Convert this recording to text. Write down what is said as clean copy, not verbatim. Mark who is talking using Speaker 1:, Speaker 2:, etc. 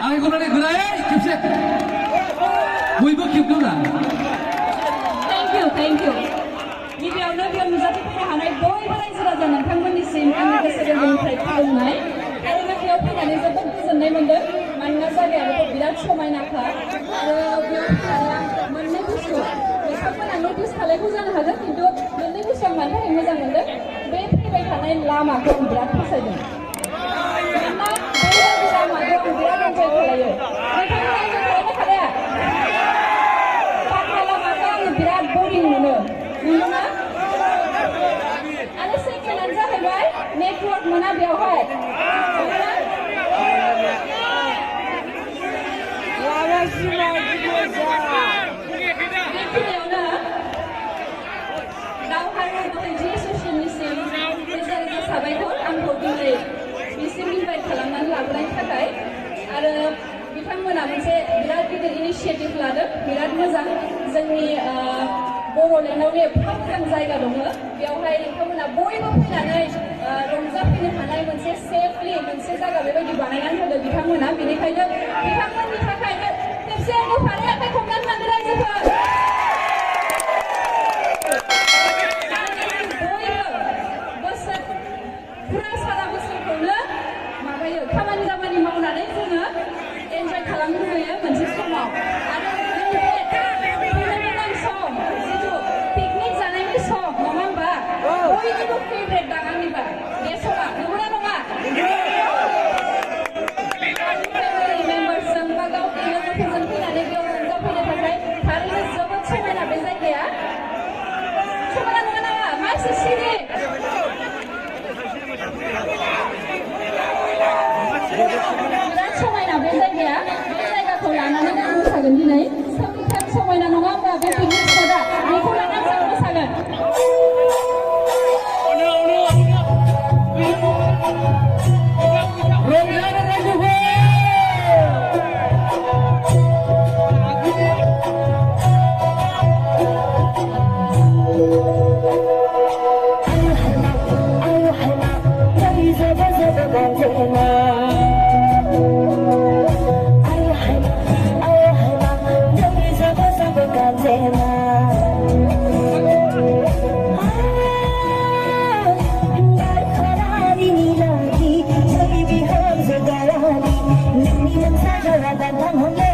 Speaker 1: आइगोनानै गोरायै खेबसे बयबो खेबदोंना
Speaker 2: थेंक इउ गिबियावनो बेयाव नुजाथिफैनो हानाय बयबो रायजो राजा नोंथांमोननिसिम आंनि गोसो गोरबोनिफ्राय खुलुमनाय आरो बेयाव फैनानै जोबोद गोजोननाय मोनदों मानोना जायगायाबो बिराद समायनाखा आरो बेयाव फैनानै आं मोननै बुस्थु नोंथांमोना नटिस खालायखौ जानो हागौ खिन्थु मोननै बुस्थु आं मानि थाखाय मोजां मोनदों बे फैबाय थानाय लामाखौ आं बिराद फसायदों मानोना बेबायदि लामाखौ आं बिराद एन्जय खालायो नोंथांमोना एन्जय खालायनो खालाया पाक्का लामाखौ आङो बिराद बरिं मोनो नंगौना आरो सेकेन्डआनो जाहैबाय नेटवर्क मोना बेवहाय बेखिनियावनो दावहारु जी एस'सियेसननिसिम रोजा रोजा साबायखर आंखौ दिनै बिसिम इनभाइट खालामनानै लाबोनायनि थाखाय आरो बिथांमोना मोनसे बिराद गिदिर इनिशियेटिभ लादों बिराद मोजां जोंनि बर'लेण्डआवनो एफा मोजां जायगा दङ बेवहाय नोंथांमोना बयबो फैनानै रंजाफैनो हानाय मोनसे सेफलि मोनसे जायगा बेबायदि बानायनानै होदों बिथांमोना बेनिखायनो बिथांमोननि थाखायनो खेबसे गोफारै आखाइ खबनानै लादों रायजोफोर फुरा सारा बोसोरखौनो माबायो खामानि दामानि मावनानै जोङो एन्जय खालामनो लुबैयो मोनसे समाव आरो जोंनि बे फैनो गोनां सम जिथु पिकनिक जानायनि सम नङा होमबा बयनिबो फेभरेट दा आंनिबा बे समा नंगौना नङा फेमिलि मेम्बार्सजों बा गावनि लोगोफोरजों फैनानै बेयाव रंजाफैनो थाखाय थारैनो जोबोद समायना बे जायगाया समायना नङा नामा मानसि सिरि बिराद समायना बे जायगाया बे जायगाखौ लानानै आं मोसागोन दिनै सोमखोर समायना नङा होमबा बे पिकनिक स्पटआ बेखौ लानानै जों मोसागोन
Speaker 3: Hãy subscribe cho kênh Ghiền Mì Gõ để không bỏ lỡ những video hấp dẫn